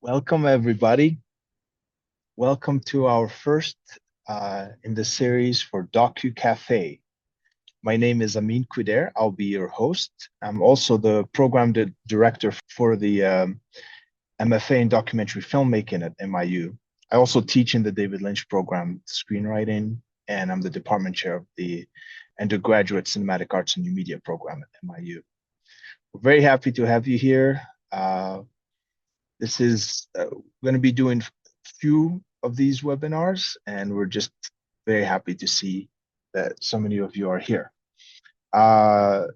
Welcome, everybody. Welcome to our first in the series for Docu Cafe. My name is Amin Quider. I'll be your host. I'm also the director for the MFA in documentary filmmaking at NYU. I also teach in the David Lynch program, screenwriting, and I'm the department chair of the undergraduate cinematic arts and new media program at NYU. We're very happy to have you here. This is going to be doing few of these webinars, and we're just very happy to see that so many of you are here. The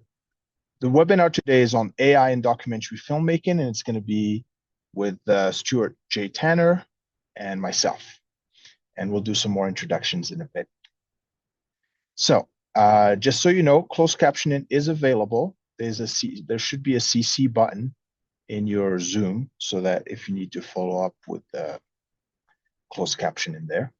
webinar today is on AI and documentary filmmaking, and it's going to be with Stuart J. Tanner and myself. And we'll do some more introductions in a bit. So just so you know, closed captioning is available. There should be a CC button in your Zoom so that if you need to follow up with the closed caption in there.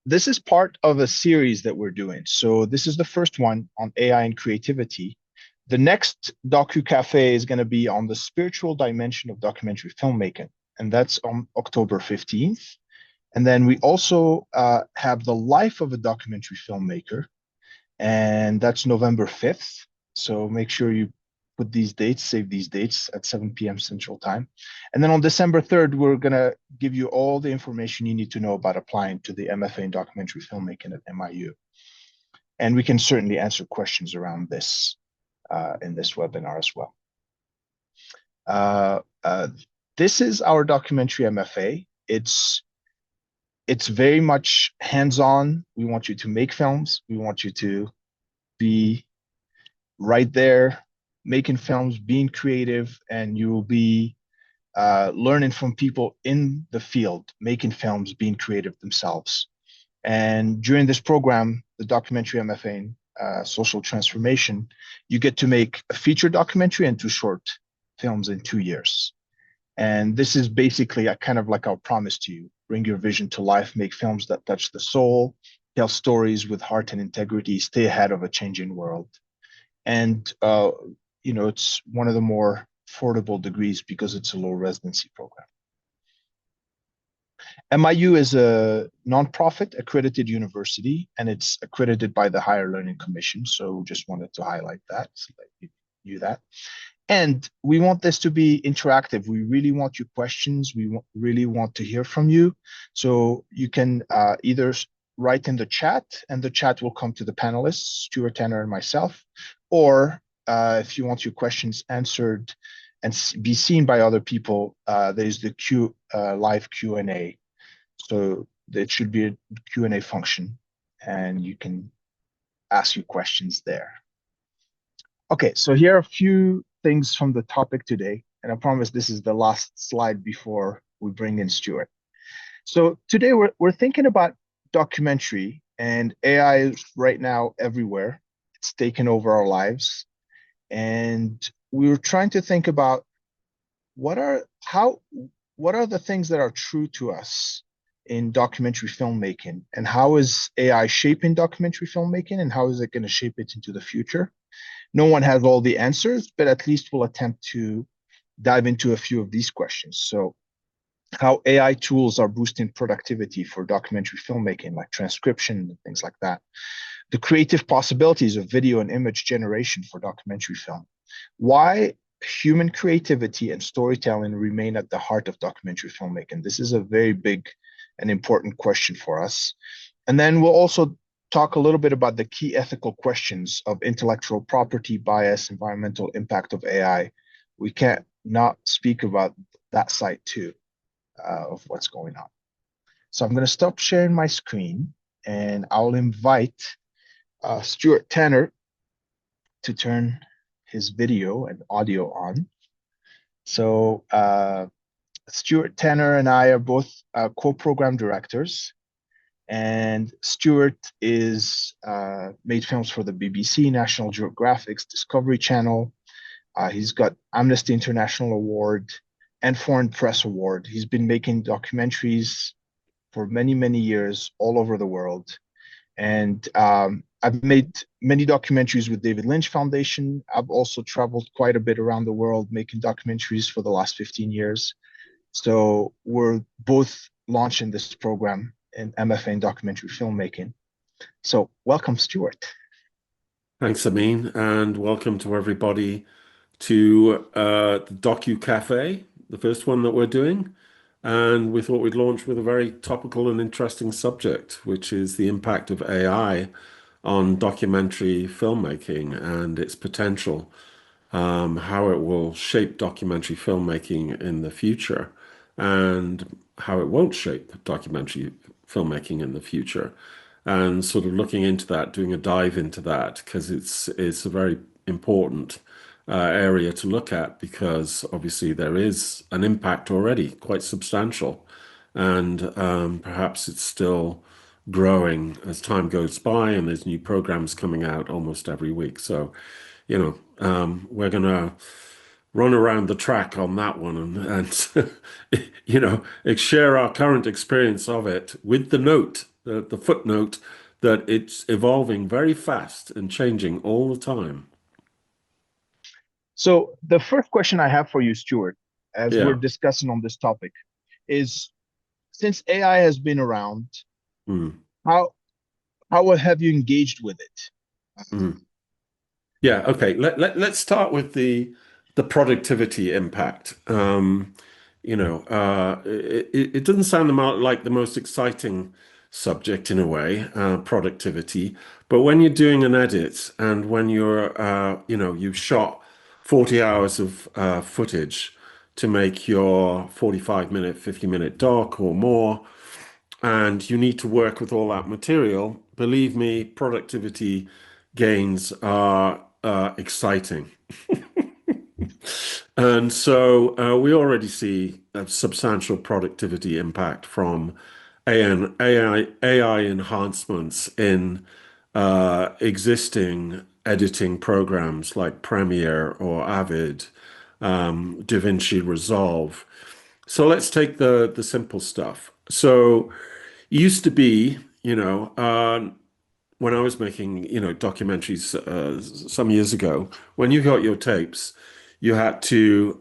This is part of a series that we're doing. So this is the first one on AI and creativity. The next Docu Cafe is going to be on the spiritual dimension of documentary filmmaking, and that's on October 15th. And then we also have the life of a documentary filmmaker, and that's November 5th. So make sure you put these dates, save these dates at 7 p.m. Central Time. And then on December 3rd, we're going to give you all the information you need to know about applying to the MFA in documentary filmmaking at NYU. And we can certainly answer questions around this in this webinar as well. This is our documentary MFA. It's very much hands-on. We want you to make films. We want you to be right there making films, being creative, and you will be learning from people in the field, making films, being creative themselves. And during this program, the documentary MFA in social transformation, you get to make a feature documentary and 2 short films in 2 years. And this is basically a kind of like our promise to you: bring your vision to life, make films that touch the soul, tell stories with heart and integrity, stay ahead of a changing world. And it's one of the more affordable degrees because it's a low residency program. NYU is a nonprofit accredited university, and it's accredited by the Higher Learning Commission. So just wanted to highlight that so that you knew that. And we want this to be interactive. We really want your questions. We really want to hear from you. So you can either write in the chat, and the chat will come to the panelists, Stuart Tanner and myself, or if you want your questions answered and be seen by other people, there's the live Q&A. So it should be a Q&A function, and you can ask your questions there. Okay, so here are a few things from the topic today, and I promise this is the last slide before we bring in Stuart. So today we're thinking about documentary, and AI is right now everywhere. It's taken over our lives, and we were trying to think about what are the things that are true to us in documentary filmmaking, and how is AI shaping documentary filmmaking, and how is it going to shape it into the future? No one has all the answers, but at least we'll attempt to dive into a few of these questions. So how AI tools are boosting productivity for documentary filmmaking, like transcription and things like that. The creative possibilities of video and image generation for documentary film. Why human creativity and storytelling remain at the heart of documentary filmmaking. This is a very big and important question for us. And then we'll also talk a little bit about the key ethical questions of intellectual property, bias, environmental impact of AI. We can't not speak about that side too of what's going on. So I'm going to stop sharing my screen, and I'll invite Stuart Tanner to turn his video and audio on. So Stuart Tanner and I are both co-program directors. And Stuart is made films for the BBC, National Geographic's Discovery Channel. He's got Amnesty International Award and Foreign Press Award. He's been making documentaries for many, many years all over the world. And I've made many documentaries with David Lynch Foundation. I've also traveled quite a bit around the world making documentaries for the last 15 years. So we're both launching this program in MFA in documentary filmmaking. So welcome, Stuart. Thanks, Amin, and welcome to everybody to the Docu Cafe, the first one that we're doing. And we thought we'd launch with a very topical and interesting subject, which is the impact of AI on documentary filmmaking and its potential, how it will shape documentary filmmaking in the future, and how it won't shape documentary filmmaking in the future. And sort of looking into that, doing a dive into that, because it's a very important area to look at, because obviously there is an impact already, quite substantial, and perhaps it's still growing as time goes by, and there's new programs coming out almost every week. So, we're gonna run around the track on that one and share our current experience of it with the note, the footnote that it's evolving very fast and changing all the time. So the first question I have for you, Stuart, as we're Yeah. discussing on this topic, is since AI has been around, Mm, how how have you engaged with it? mm. Yeah, okay. Let's start with the productivity impact. It doesn't sound like the most exciting subject in a way, productivity. But when you're doing an edit and when you've shot 40 hours of footage to make your 45-minute, 50-minute doc or more, and you need to work with all that material, believe me, productivity gains are exciting. And so we already see a substantial productivity impact from AI enhancements in existing editing programs like Premiere or Avid, DaVinci Resolve. So let's take the simple stuff. So it used to be, when I was making, documentaries some years ago, when you got your tapes, you had to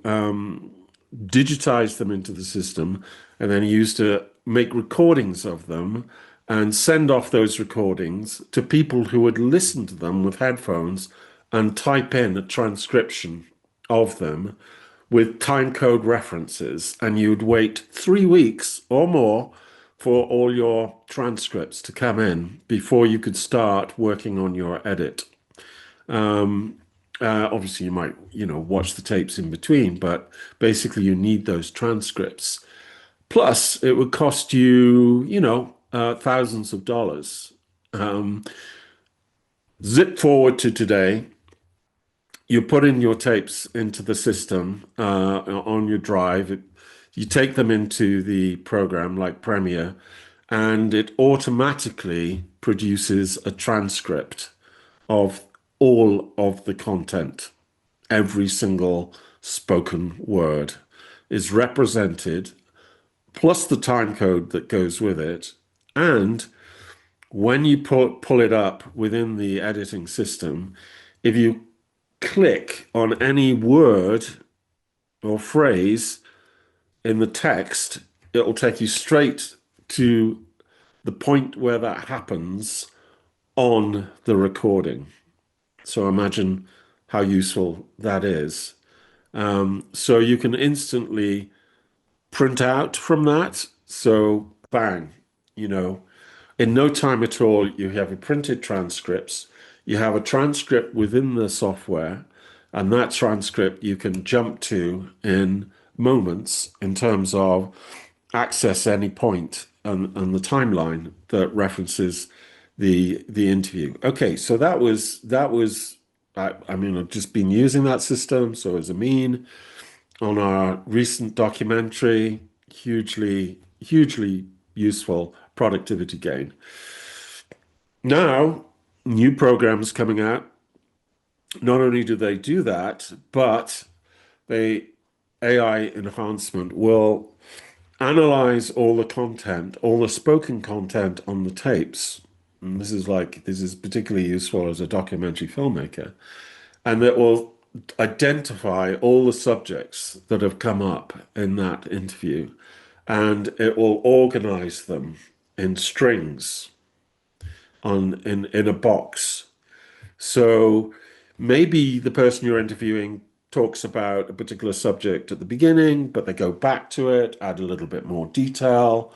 digitize them into the system, and then you used to make recordings of them and send off those recordings to people who would listen to them with headphones and type in a transcription of them with time code references, and you'd wait 3 weeks or more for all your transcripts to come in before you could start working on your edit. Um, Obviously, you might, watch the tapes in between, but basically, you need those transcripts. Plus, it would cost you, thousands of dollars. Um, Zip forward to today, you put in your tapes into the system on your drive. You take them into the program like Premiere, and it automatically produces a transcript of all of the content. Every single spoken word is represented, plus the time code that goes with it. And when you pull it up within the editing system, if you click on any word or phrase in the text, it'll take you straight to the point where that happens on the recording. So imagine how useful that is. So you can instantly print out from that. So bang, you know, in no time at all, you have your printed transcripts. You have a transcript within the software, and that transcript you can jump to in moments in terms of access any point and the timeline that references the interview. Okay, so that was I mean, I've just been using that system. So as Amin on our recent documentary, hugely useful productivity gain. Now, new programs coming out, not only do they do that, but they AI enhancement will analyze all the content, all the spoken content on the tapes, and this is particularly useful as a documentary filmmaker, and it will identify all the subjects that have come up in that interview, and it will organize them in strings in a box. So maybe the person you're interviewing talks about a particular subject at the beginning, but they go back to it, add a little bit more detail,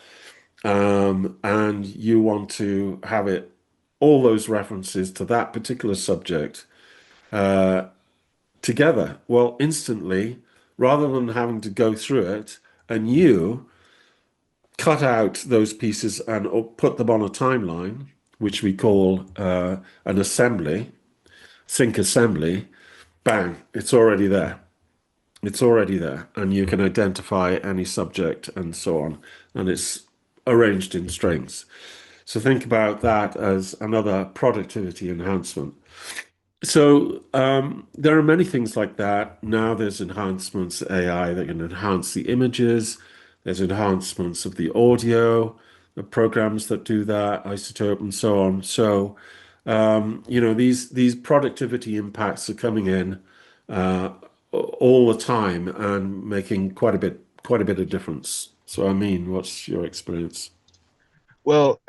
and you want to have it, all those references to that particular subject together. Well, instantly, rather than having to go through it, and you cut out those pieces and put them on a timeline, which we call an assembly, sync assembly, bang, it's already there. It's already there, and you can identify any subject and so on, and it's arranged in strings. So think about that as another productivity enhancement. So there are many things like that. Now there's enhancements AI that can enhance the images. There's enhancements of the audio, the programs that do that, Isotope and so on. So these productivity impacts are coming in uh, all the time and making quite a bit of difference. So I mean, what's your experience? Well,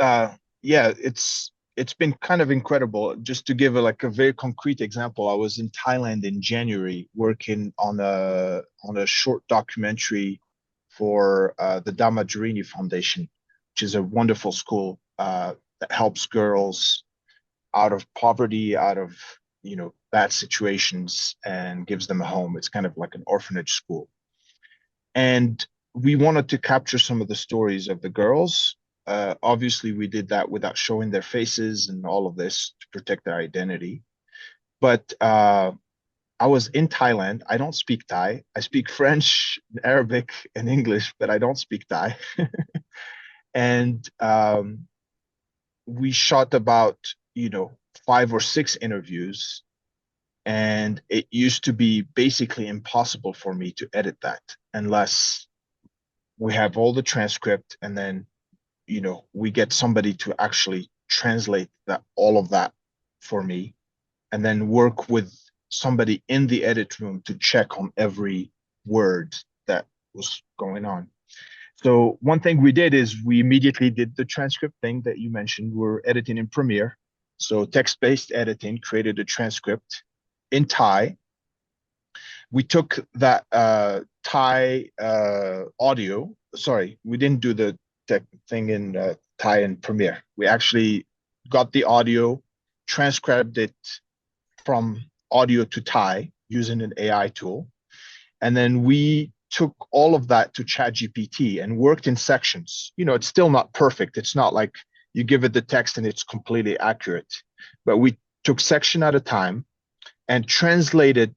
yeah, it's been kind of incredible. Just to give like a very concrete example, I was in Thailand in January working on a short documentary for the Damajarini Foundation, which is a wonderful school that helps girls out of poverty, out of bad situations, and gives them a home. It's kind of like an orphanage school. And we wanted to capture some of the stories of the girls. Obviously, we did that without showing their faces and all of this to protect their identity. But I was in Thailand. I don't speak Thai. I speak French, Arabic, and English, but I don't speak Thai. And we shot about, 5 or 6 interviews. And it used to be basically impossible for me to edit that unless we have all the transcript, and then we get somebody to actually translate that, all of that, for me, and then work with somebody in the edit room to check on every word that was going on. So one thing we did is we immediately did the transcript thing that you mentioned. We're editing in Premiere, so text-based editing, created a transcript in Thai. We took that Thai audio. Sorry, we didn't do the tech thing in Thai and Premiere. We actually got the audio, transcribed it from audio to Thai using an AI tool, and then we took all of that to ChatGPT and worked in sections. It's still not perfect. It's not like you give it the text and it's completely accurate, but we took section at a time and translated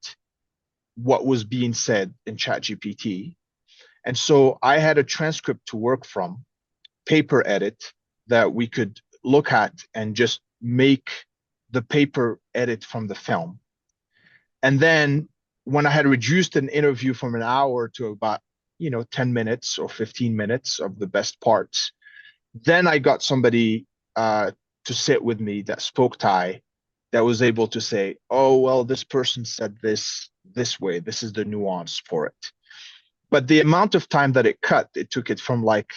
what was being said in ChatGPT. And so I had a transcript to work from, paper edit that we could look at and just make the paper edit from the film. And then when I had reduced an interview from an hour to about 10 minutes or 15 minutes of the best parts, then I got somebody to sit with me that spoke Thai, that was able to say, oh, well, this person said this way, this is the nuance for it. But the amount of time that it took it from like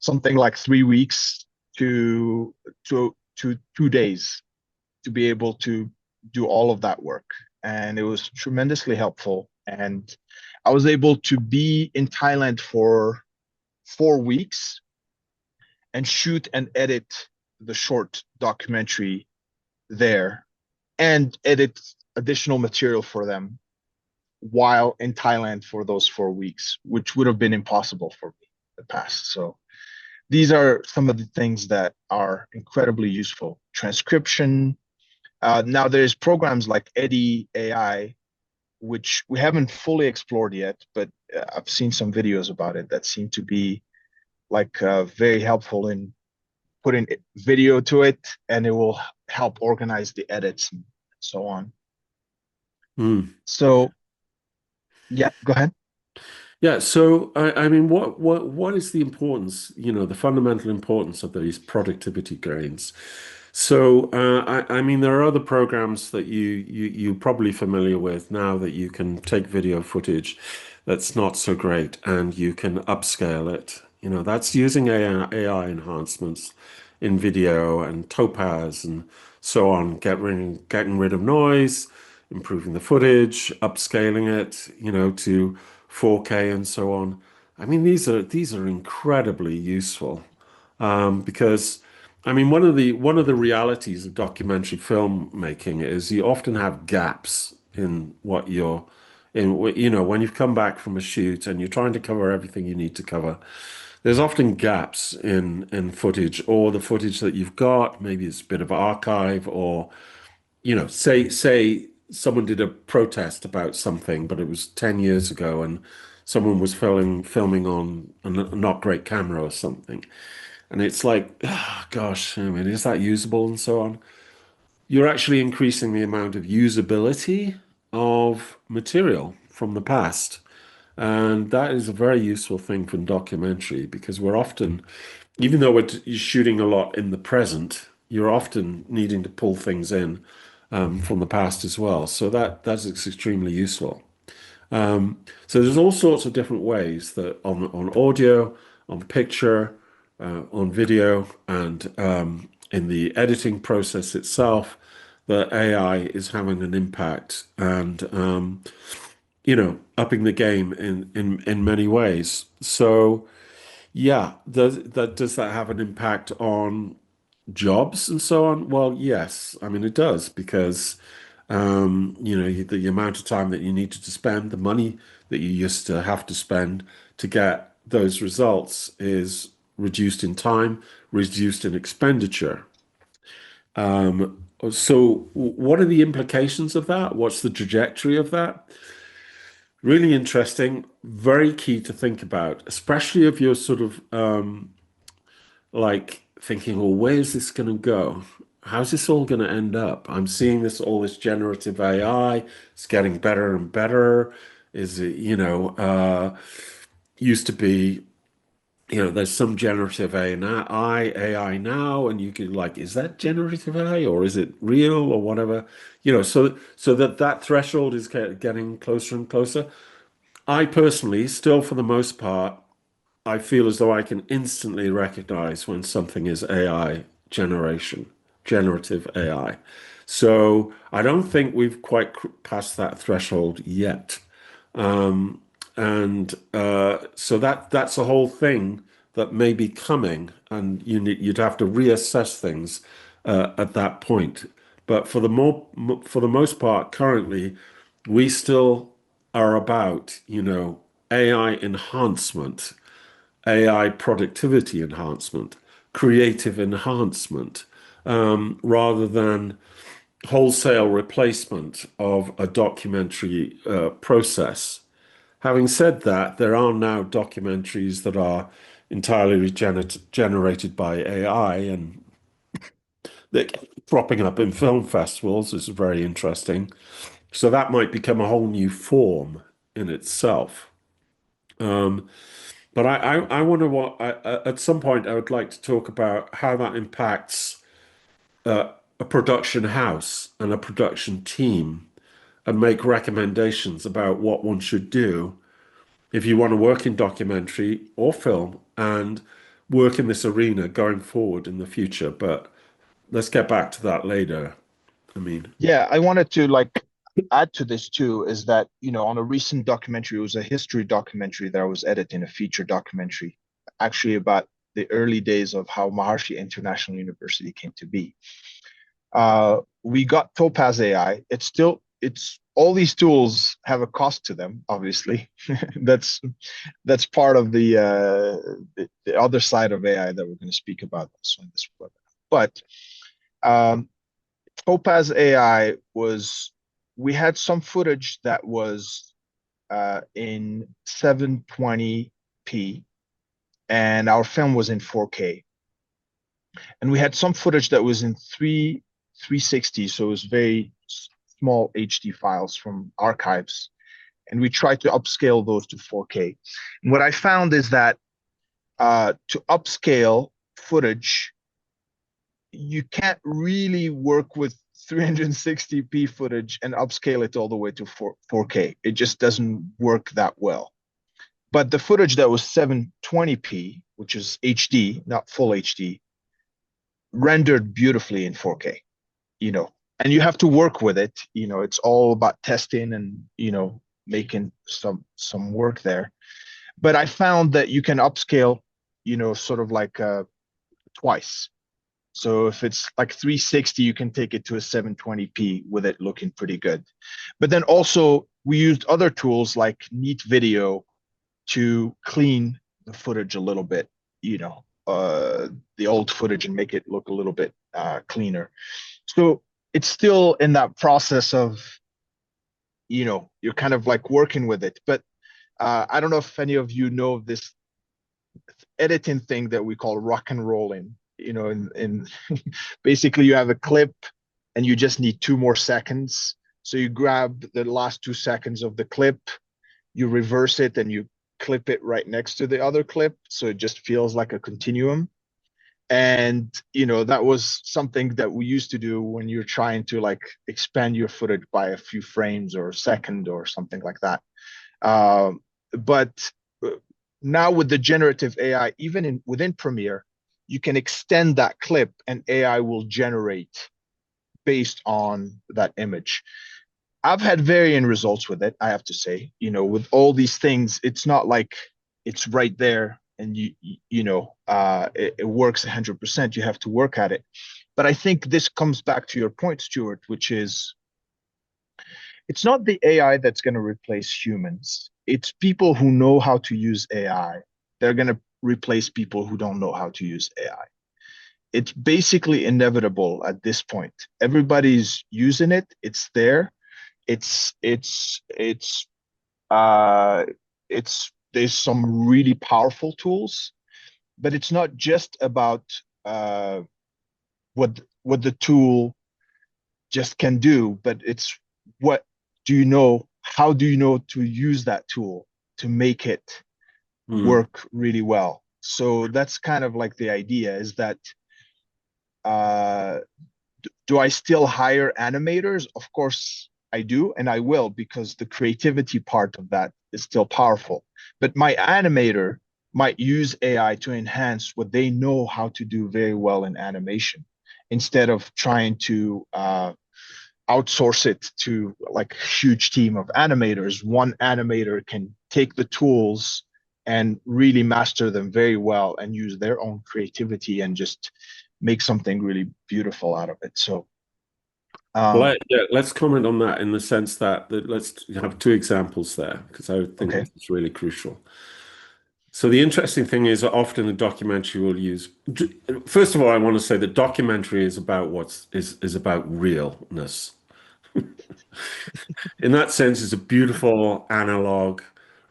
something like 3 weeks to 2 days to be able to do all of that work. And it was tremendously helpful. And I was able to be in Thailand for 4 weeks and shoot and edit the short documentary there, and edit additional material for them while in Thailand for those 4 weeks, which would have been impossible for me in the past. So these are some of the things that are incredibly useful. Transcription. Now there's programs like Eddy AI, which we haven't fully explored yet, but I've seen some videos about it that seem to be like very helpful in putting video to it, and it will help organize the edits and so on. Hmm. So yeah, go ahead. Yeah, so I mean, what is the importance, the fundamental importance of these productivity gains? So I mean, there are other programs that you're probably familiar with now that you can take video footage that's not so great and you can upscale it. That's using AI enhancements in video and Topaz and so on, getting rid of noise, improving the footage, upscaling it, to 4K and so on. I mean, these are incredibly useful because I mean one of the realities of documentary filmmaking is you often have gaps in what you're in. When you've come back from a shoot and you're trying to cover everything you need to cover, there's often gaps in footage or the footage that you've got. Maybe it's a bit of archive or say someone did a protest about something, but it was 10 years ago and someone was filming on a not great camera or something. And it's like, oh, gosh, I mean, is that usable and so on? You're actually increasing the amount of usability of material from the past. And that is a very useful thing for documentary because we're often, even though you're shooting a lot in the present, you're often needing to pull things in from the past as well. So that's extremely useful. So there's all sorts of different ways that on audio, on picture, on video, and in the editing process itself, that AI is having an impact and upping the game in many ways. So yeah, does that have an impact on jobs and so on? Well, yes. I mean, it does because the amount of time that you need to spend, the money that you used to have to spend to get those results is reduced in time, reduced in expenditure. So what are the implications of that? What's the trajectory of that? Really interesting, very key to think about, especially if you're sort of like thinking, well, where's this going to go? How's this all going to end up? I'm seeing all this generative AI. It's getting better and better. Is it, used to be, there's some generative AI now, and you could like, is that generative AI or is it real or whatever? So that threshold is getting closer and closer. I personally, still for the most part, I feel as though I can instantly recognize when something is AI generation, generative AI. So I don't think we've quite passed that threshold yet. And so that's a whole thing that may be coming, and you'd have to reassess things at that point. But for the most part, currently, we still are about, AI enhancement, AI productivity enhancement, creative enhancement, rather than wholesale replacement of a documentary process. Having said that, there are now documentaries that are entirely generated by AI and they're cropping up in film festivals is very interesting. So that might become a whole new form in itself. Um, But I wonder at some point I would like to talk about how that impacts a production house and a production team and make recommendations about what one should do if you want to work in documentary or film and work in this arena going forward in the future. But let's get back to that later. I mean, Yeah, I wanted to like add to this too, is that, on a recent documentary, it was a history documentary that I was editing, a feature documentary, actually about the early days of how Maharshi International University came to be. We got Topaz AI. It's all these tools have a cost to them, obviously. That's part of the other side of AI that we're going to speak about this on this webinar. But um, Topaz AI we had some footage that was in 720p, and our film was in 4K. And we had some footage that was in 360, so it was very small HD files from archives. and we try to upscale those to 4K. And what I found is that to upscale footage, you can't really work with 360p footage and upscale it all the way to 4K. It just doesn't work that well. But the footage that was 720p, which is HD, not full HD, rendered beautifully in 4K, and you have to work with it. It's all about testing and, making some work there. But I found that you can upscale, sort of like twice. So if it's like 360, you can take it to a 720p with it looking pretty good. But then also we used other tools like Neat Video to clean the footage a little bit, the old footage, and make it look a little bit cleaner. So it's still in that process of, you're kind of like working with it. But I don't know if any of you know of this editing thing that we call rock and rolling. In basically you have a clip and you just need 2 more seconds. So you grab the last 2 seconds of the clip, you reverse it, and you clip it right next to the other clip. So it just feels like a continuum. And, that was something that we used to do when you're trying to like expand your footage by a few frames or a second or something like that. But now with the generative AI, even within Premiere, you can extend that clip and AI will generate based on that image. I've had varying results with it, I have to say. With all these things, it's not like it's right there and it works 100%. You have to work at it. But I think this comes back to your point, Stuart, which is it's not the AI that's going to replace humans. It's people who know how to use AI. They're going to replace people who don't know how to use AI. It's basically inevitable at this point. Everybody's using it. It's there. Uh, there's some really powerful tools, but it's not just about what the tool just can do, but it's what do you know? How do you know to use that tool to make it work really well? So that's kind of like the idea, is that do I still hire animators? Of course I do, and I will, because the creativity part of that is still powerful. But my animator might use AI to enhance what they know how to do very well in animation, instead of trying to outsource it to like a huge team of animators. One animator can take the tools and really master them very well and use their own creativity and just make something really beautiful out of it. So Well, yeah, let's comment on that in the sense that let's have two examples there, because I think okay. this is really crucial. So the interesting thing is that often a documentary will use, first of all, I want to say that documentary is about is about realness. In that sense, it's a beautiful analog,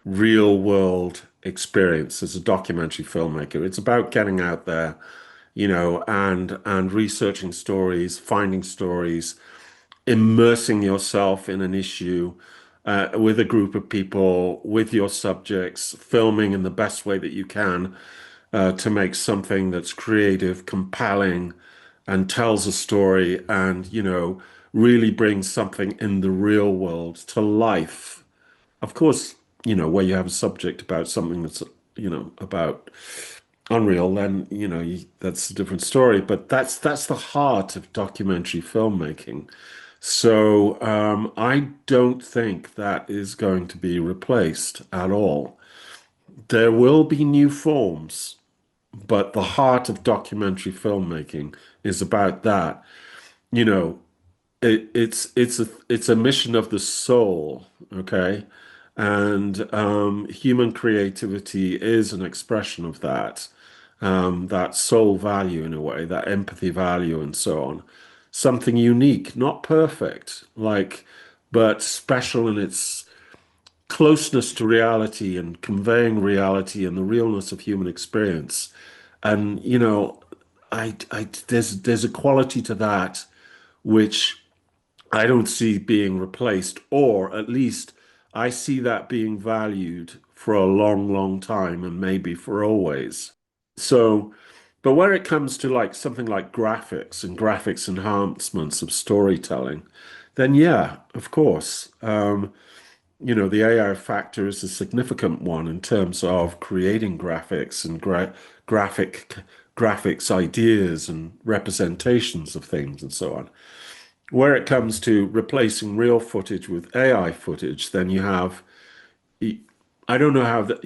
real world experience as a documentary filmmaker. It's about getting out there, and researching stories, finding stories, immersing yourself in an issue with a group of people, with your subjects, filming in the best way that you can to make something that's creative, compelling, and tells a story, and really brings something in the real world to life. Of course, where you have a subject about something that's about unreal, then that's a different story. But that's the heart of documentary filmmaking. So I don't think that is going to be replaced at all. There will be new forms, but the heart of documentary filmmaking is about that. You know, it's a mission of the soul, okay? And human creativity is an expression of that, that soul value in a way, that empathy value, and so on. Something unique, not perfect, but special in its closeness to reality and conveying reality and the realness of human experience. And there's a quality to that which I don't see being replaced, or at least I see that being valued for a long, long time and maybe for always. So, but when it comes to like something like graphics and graphics enhancements of storytelling, then yeah, of course. The AI factor is a significant one in terms of creating graphics and graphic graphics ideas and representations of things and so on. Where it comes to replacing real footage with AI footage, then you have, I don't know how that,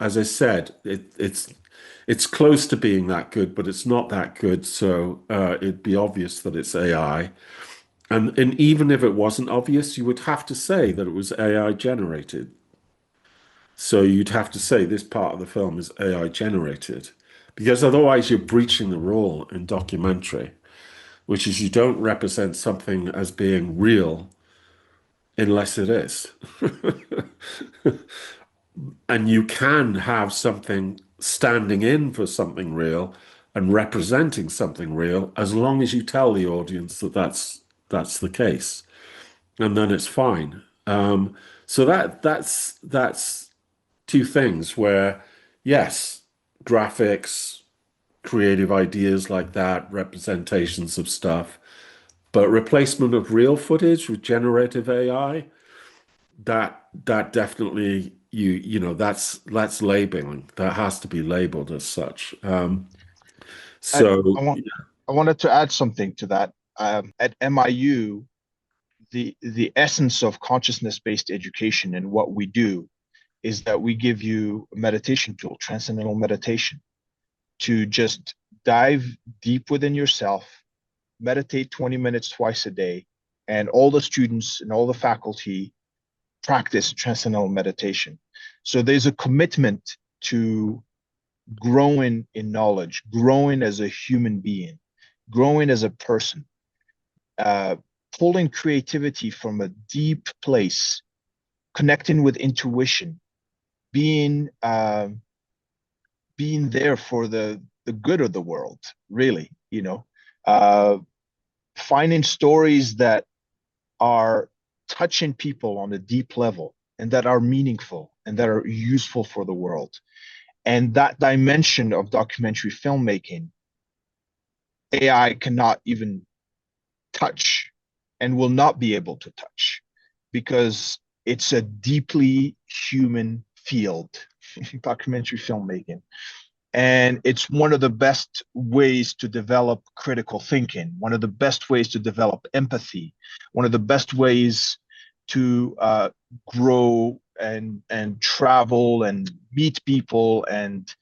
as I said, it's close to being that good, but it's not that good. So it'd be obvious that it's AI. And even if it wasn't obvious, you would have to say that it was AI generated. So you'd have to say this part of the film is AI generated, because otherwise you're breaching the rule in documentary, which is you don't represent something as being real unless it is. And you can have something standing in for something real and representing something real as long as you tell the audience that that's the case, and then it's fine. So that's two things where, yes, graphics, creative ideas like that, representations of stuff, but replacement of real footage with generative AI, that definitely that's labeling. That has to be labeled as such. I, So I want I wanted to add something to that. At MIU, the essence of consciousness-based education and what we do is that we give you a meditation tool, transcendental meditation, to just dive deep within yourself, meditate 20 minutes twice a day, and all the students and all the faculty practice transcendental meditation. So there's a commitment to growing in knowledge, growing as a human being, growing as a person, uh, pulling creativity from a deep place, connecting with intuition, being being there for the good of the world, really, uh, finding stories that are touching people on a deep level and that are meaningful and that are useful for the world. And that dimension of documentary filmmaking, AI cannot even touch and will not be able to touch because it's a deeply human field, documentary filmmaking. And it's one of the best ways to develop critical thinking, one of the best ways to develop empathy, one of the best ways to grow and travel and meet people and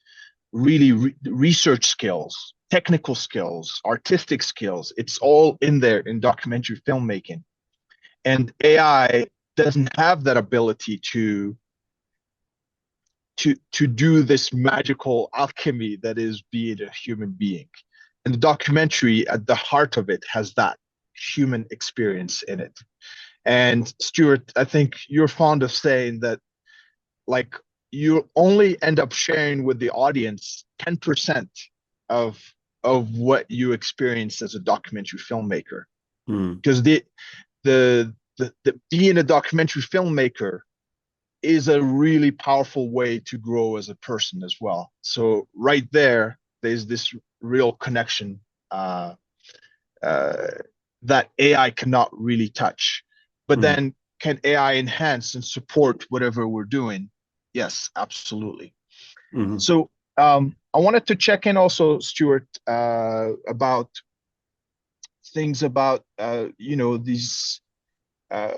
really research skills, technical skills, artistic skills. It's all in there in documentary filmmaking. And AI doesn't have that ability to do this magical alchemy that is being a human being. And the documentary at the heart of it has that human experience in it. And Stuart, I think you're fond of saying that like you only end up sharing with the audience 10% of of what you experience as a documentary filmmaker. mm, Because the being a documentary filmmaker is a really powerful way to grow as a person as well. So right there's this real connection uh, uh, that AI cannot really touch. But mm, then, can AI enhance and support whatever we're doing? Yes, absolutely. mm. So I wanted to check in also, Stuart, about things about these uh,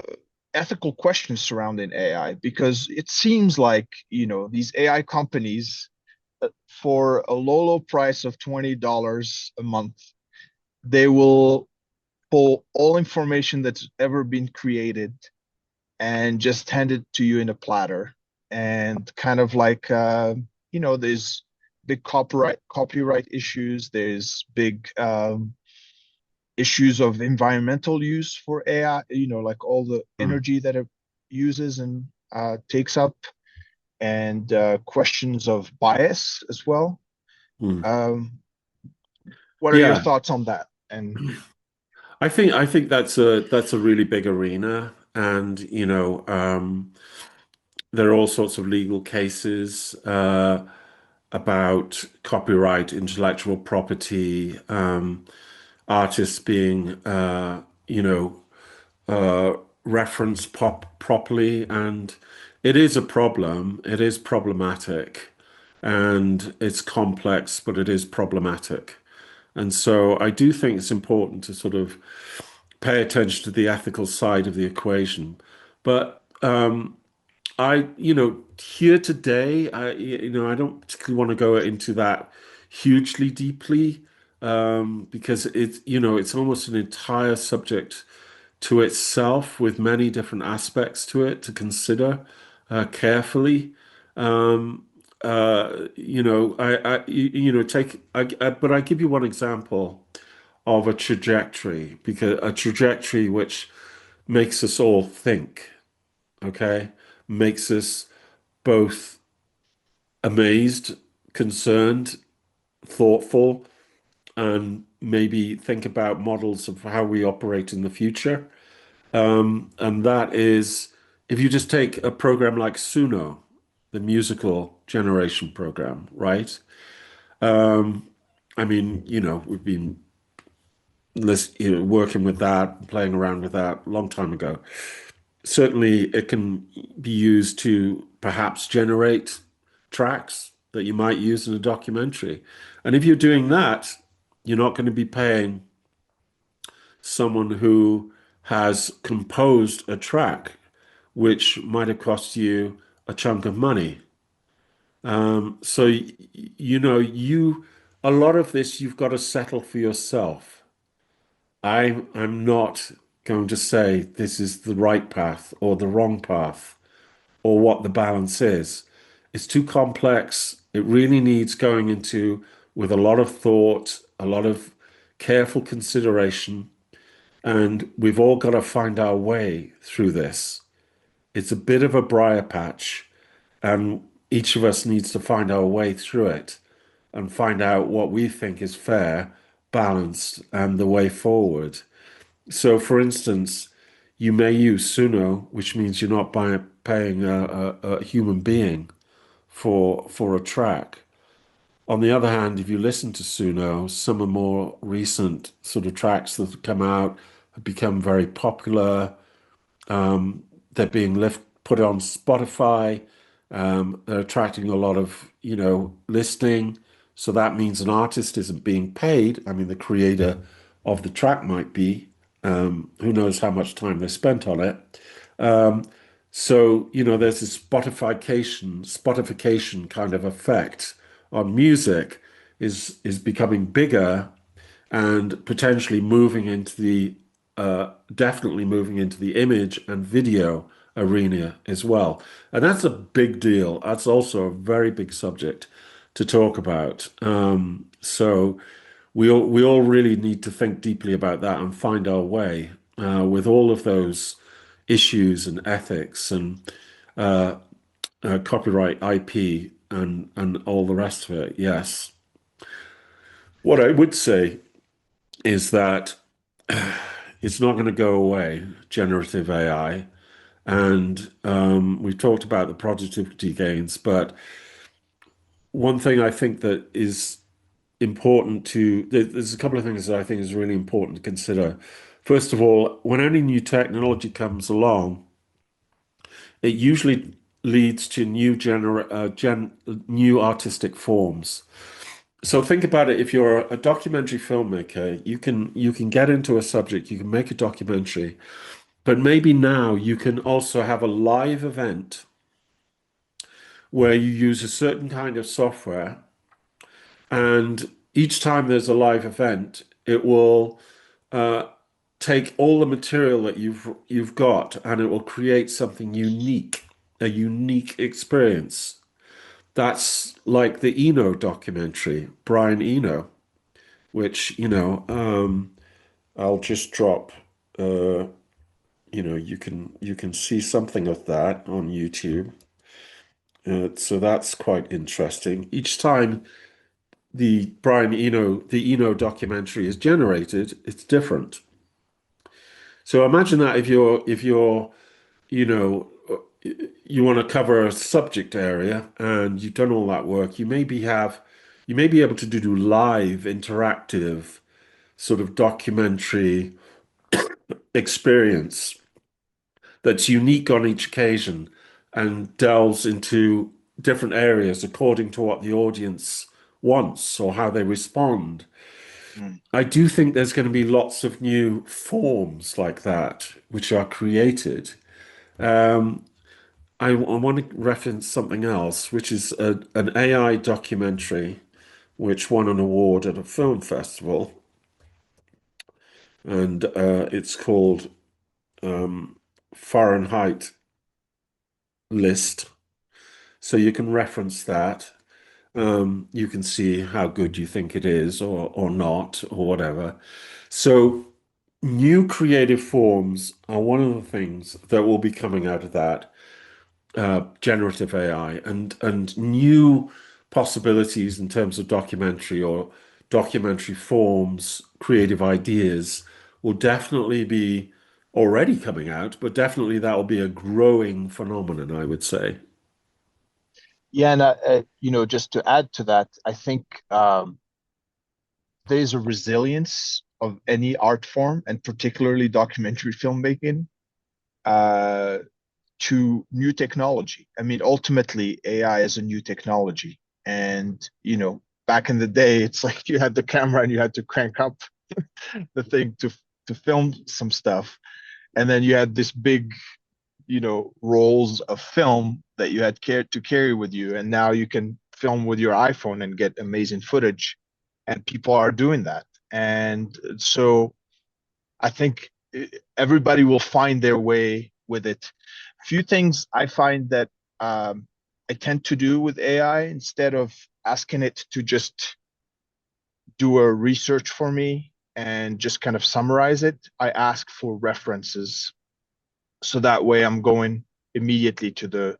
ethical questions surrounding AI, because it seems like these AI companies, for a low price of $20 a month, they will pull all information that's ever been created and just hand it to you in a platter, and kind of like there's big copyright issues, there's big issues of environmental use for AI, like all the Mm. energy that it uses and takes up, and questions of bias as well. Mm. Um, what are your Yeah, thoughts on that? And I think that's a really big arena. and there are all sorts of legal cases about copyright, intellectual property, artists being, referenced properly, and it is a problem. It is problematic, and it's complex, but it is problematic. And so I do think it's important to sort of pay attention to the ethical side of the equation. But here today, I don't particularly want to go into that hugely deeply, because it's almost an entire subject to itself with many different aspects to it to consider carefully. Um, but I give you one example of a trajectory, because a trajectory which makes us all think, okay, makes us both amazed, concerned, thoughtful, and maybe think about models of how we operate in the future. And that is, if you just take a program like Suno, the musical generation program, right? Um, I mean, we've been working with that, playing around with that a long time ago. Certainly, it can be used to perhaps generate tracks that you might use in a documentary. And if you're doing that, you're not going to be paying someone who has composed a track, which might have cost you a chunk of money. So, a lot of this you've got to settle for yourself. I'm not going to say this is the right path or the wrong path or what the balance is. It's too complex. It really needs going into with a lot of thought, a lot of careful consideration, and we've all got to find our way through this. It's a bit of a briar patch, and each of us needs to find our way through it and find out what we think is fair, balanced, and the way forward. So, for instance, you may use Suno, which means you're not paying a human being for a track. On the other hand, if you listen to Suno, some of more recent sort of tracks that have come out have become very popular. They're being put on Spotify. They're attracting a lot of, listening. So that means an artist isn't being paid. I mean, the creator of the track might be. Who knows how much time they spent on it. Um, so, there's this Spotification kind of effect on music is becoming bigger and potentially moving into definitely moving into the image and video arena as well. And that's a big deal. That's also a very big subject to talk about. So we all really need to think deeply about that and find our way with all of those issues and ethics and uh, copyright IP and all the rest of it. Yes. What I would say is that it's not going to go away, generative AI. And we've talked about the productivity gains, but one thing I think that is important there's a couple of things that I think is really important to consider. First of all, when any new technology comes along, it usually leads to new artistic forms. So think about it. If you're a documentary filmmaker, you can get into a subject, you can make a documentary, but maybe now you can also have a live event where you use a certain kind of software, and each time there's a live event, it will uh, take all the material that you've got, and it will create something unique, a unique experience. That's like the Eno documentary, Brian Eno, which, I'll just drop. Uh, you can see something of that on YouTube. So that's quite interesting. Each time the Eno documentary is generated, it's different. So imagine that if you're you know, you want to cover a subject area and you've done all that work, you may be able to do live interactive sort of documentary experience that's unique on each occasion and delves into different areas according to what the audience wants or how they respond. Mm. I do think there's going to be lots of new forms like that which are created. Um, I want to reference something else, which is an AI documentary which won an award at a film festival, and it's called um, Fahrenheit List. So you can reference that. You can see how good you think it is or not or whatever. So new creative forms are one of the things that will be coming out of that generative AI and new possibilities in terms of documentary or documentary forms, creative ideas will definitely be already coming out, but definitely that will be a growing phenomenon, I would say. Yeah, and just to add to that, I think there's a resilience of any art form, and particularly documentary filmmaking, uh, to new technology. I mean, ultimately, AI is a new technology, and back in the day, it's like you had the camera and you had to crank up the thing to film some stuff, and then you had this big rolls of film that you had to carry with you, and now you can film with your iPhone and get amazing footage, and people are doing that. And so I think everybody will find their way with it. A few things I find that I tend to do with AI, instead of asking it to just do a research for me and just kind of summarize it, I ask for references, so that way I'm going immediately to the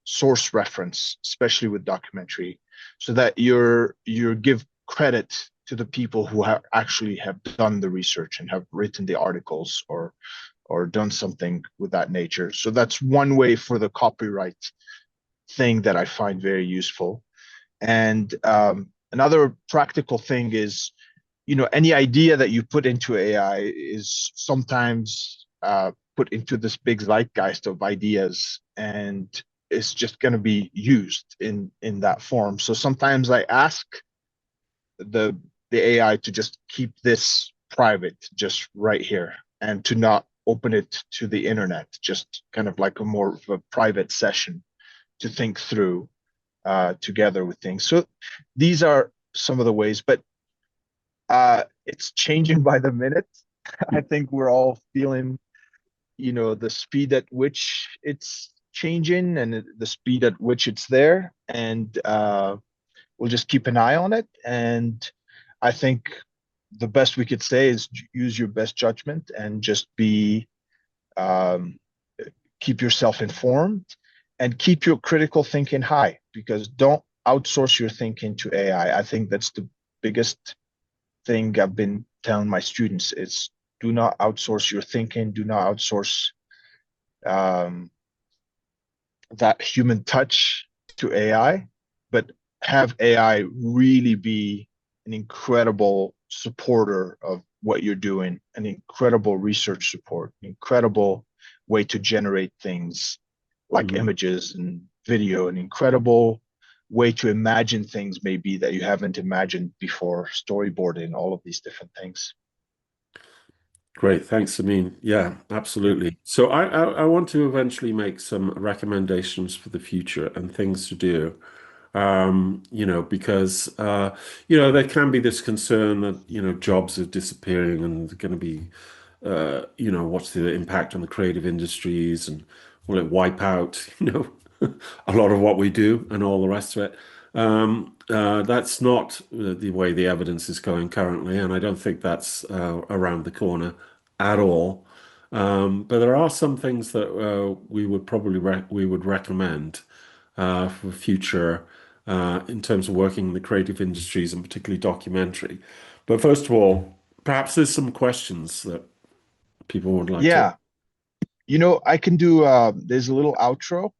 source reference, especially with documentary, so that you give credit to the people who actually have done the research and have written the articles or done something with that nature. So that's one way for the copyright thing that I find very useful. And another practical thing is, any idea that you put into AI is sometimes put into this big zeitgeist of ideas, and it's just going to be used in that form. So sometimes I ask the the AI to just keep this private, just right here, and to not open it to the internet, just kind of like a more of a private session to think through together with things. So these are some of the ways, but it's changing by the minute. I think we're all feeling, the speed at which it's changing and the speed at which it's there. And we'll just keep an eye on it. And I think the best we could say is use your best judgment and just um, keep yourself informed and keep your critical thinking high, because don't outsource your thinking to AI. I think that's the biggest thing I've been telling my students is, do not outsource your thinking, do not outsource um, that human touch to AI, but have AI really be an incredible supporter of what you're doing, an incredible research support, an incredible way to generate things like Mhm. images and video, an incredible way to imagine things maybe that you haven't imagined before, storyboarding, all of these different things. Great, thanks. I mean, yeah, absolutely. So I want to eventually make some recommendations for the future and things to do. Because there can be this concern that, jobs are disappearing and they're going to be, what's the impact on the creative industries and will it wipe out, a lot of what we do and all the rest of it. That's not the way the evidence is going currently, and I don't think that's around the corner at all. But there are some things that we would probably we would recommend for future in terms of working in the creative industries and particularly documentary. But first of all, perhaps there's some questions that people would like to. Yeah, I can do there's a little outro,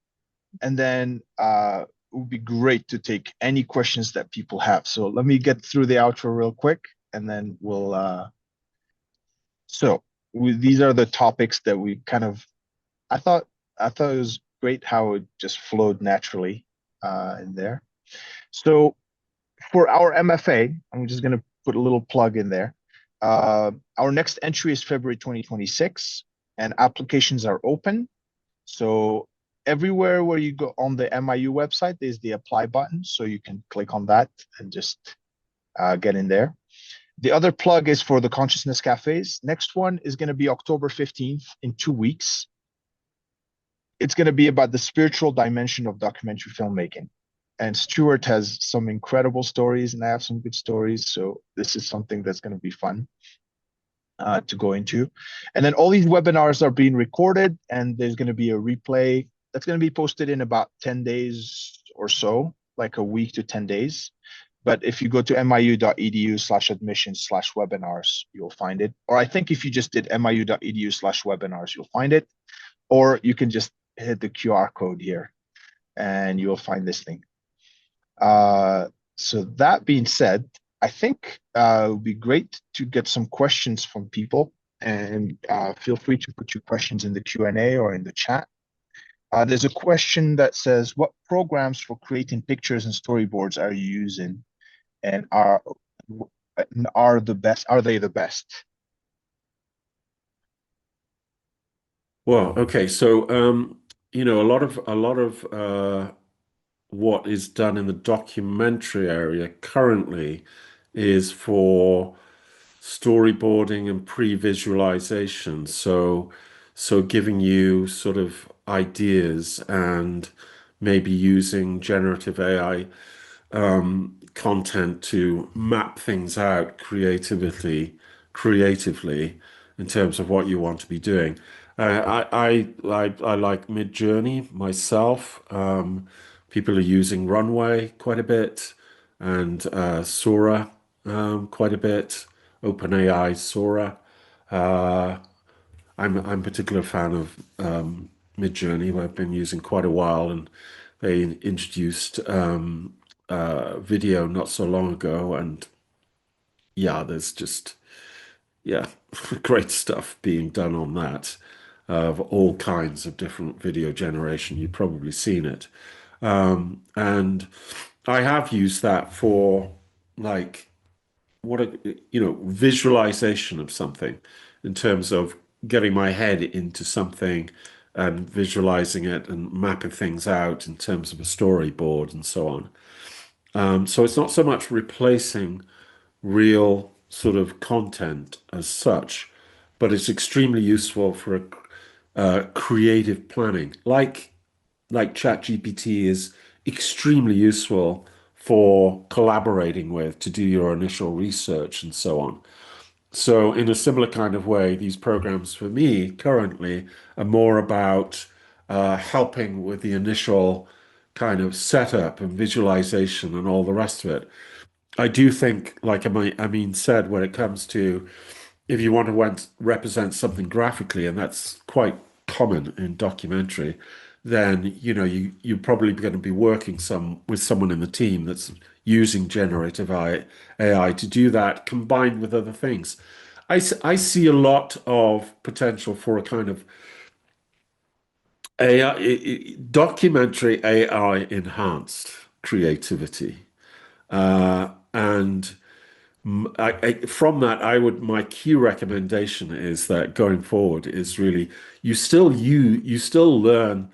and then it would be great to take any questions that people have. So let me get through the outro real quick, and then we'll so these are the topics that we kind of I thought I thought it was great how it just flowed naturally in there. So for our MFA, I'm just going to put a little plug in there. Our next entry is February 2026, and applications are open. So everywhere where you go on the MIU website, there's the apply button. So you can click on that and just get in there. The other plug is for the Consciousness Cafes. Next one is going to be October 15th in 2 weeks. It's going to be about the spiritual dimension of documentary filmmaking. And Stuart has some incredible stories, and I have some good stories. So this is something that's going to be fun to go into. And then all these webinars are being recorded, and there's going to be a replay that's going to be posted in about 10 days or so, like a week to 10 days. But if you go to miu.edu/admissions/webinars, you'll find it. Or I think if you just did miu.edu/webinars, you'll find it. Or you can just hit the QR code here and you'll find this thing. So that being said, I think it would be great to get some questions from people, and feel free to put your questions in the Q&A or in the chat. There's a question that says, what programs for creating pictures and storyboards are you using, and are the best? Are they the best? Well, okay, so a lot of what is done in the documentary area currently is for storyboarding and pre-visualization. So giving you sort of ideas and maybe using generative AI content to map things out creatively in terms of what you want to be doing. I like Midjourney myself. People are using Runway quite a bit, and Sora quite a bit. OpenAI Sora. Uh, I'm a particular fan of Midjourney, who I've been using quite a while, and they introduced video not so long ago, and yeah, there's just yeah, great stuff being done on that of all kinds of different video generation. You've probably seen it. And I have used that for like visualization of something in terms of getting my head into something and visualizing it and mapping things out in terms of a storyboard and so on. So it's not so much replacing real sort of content as such, but it's extremely useful for creative planning. Like ChatGPT is extremely useful for collaborating with to do your initial research and so on. So in a similar kind of way, these programs for me currently are more about helping with the initial kind of setup and visualization and all the rest of it. I do think, like Amin said, when it comes to if you want to represent something graphically, and that's quite common in documentary, then you're probably going to be working with someone in the team that's using generative AI to do that, combined with other things. I see a lot of potential for a kind of AI, documentary AI enhanced creativity. And from that, my key recommendation is that going forward is really you still learn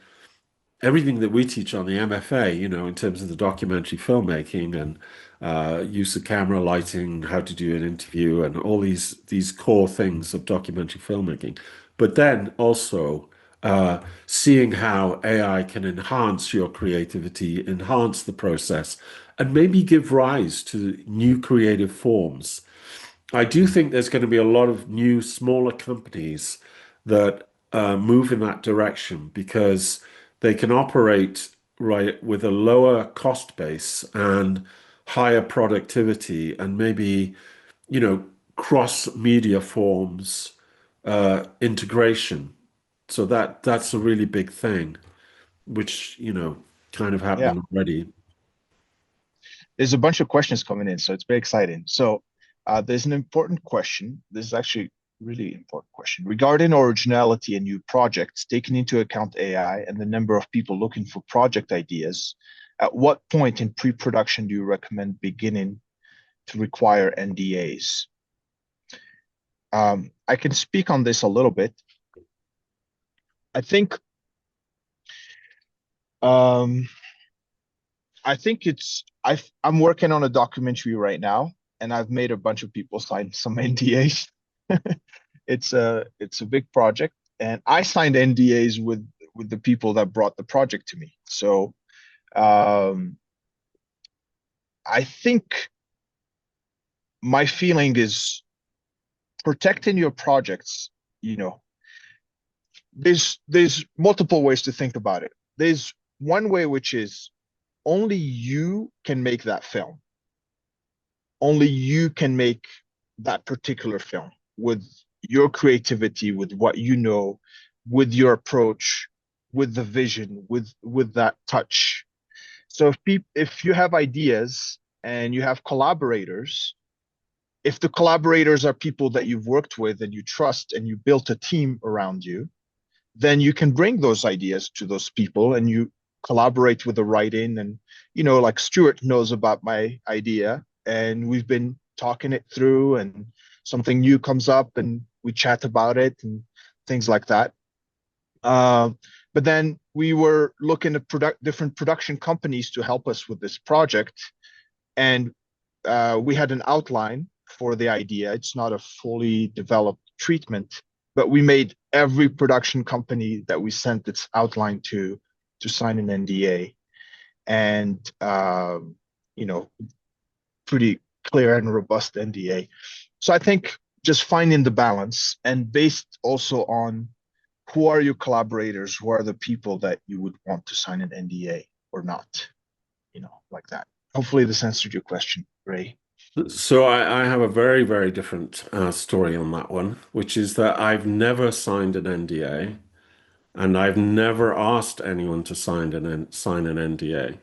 everything that we teach on the MFA, in terms of the documentary filmmaking and use of camera, lighting, how to do an interview, and all these core things of documentary filmmaking. But then also seeing how AI can enhance your creativity, enhance the process, and maybe give rise to new creative forms. I do think there's going to be a lot of new, smaller companies that move in that direction because they can operate right with a lower cost base and higher productivity and maybe, cross media forms integration. So that's a really big thing, which, kind of Yeah, happening already. there's a bunch of questions coming in, so it's very exciting. So there's an important question. This is actually a really important question regarding originality in new projects, taking into account AI and the number of people looking for project ideas. At what point in pre-production do you recommend beginning to require NDAs? I can speak on this a little bit. I think um, I think I'm working on a documentary right now, and I've made a bunch of people sign some NDAs. It's a big project, and I signed NDAs with the people that brought the project to me. So um, I think my feeling is protecting your projects. You know, there's multiple ways to think about it. There's one way which is only you can make that film. Only you can make that particular film with your creativity, with what you know, with your approach, with the vision, with that touch. So if you have ideas and you have collaborators, if the collaborators are people that you've worked with and you trust and you built a team around you, then you can bring those ideas to those people and you collaborate with the writing. And like Stuart knows about my idea, and we've been talking it through, and something new comes up and we chat about it and things like that. uh, but then we were looking at different production companies to help us with this project, and we had an outline for the idea. It's not a fully developed treatment, but we made every production company that we sent its outline to sign an NDA, and you know, pretty clear and robust NDA. So I think just finding the balance, and based also on who are your collaborators, who are the people that you would want to sign an NDA or not, like that. Hopefully this answered your question, Ray. So I have a very, very different story on that one, which is that I've never signed an NDA and I've never asked anyone to sign an NDA.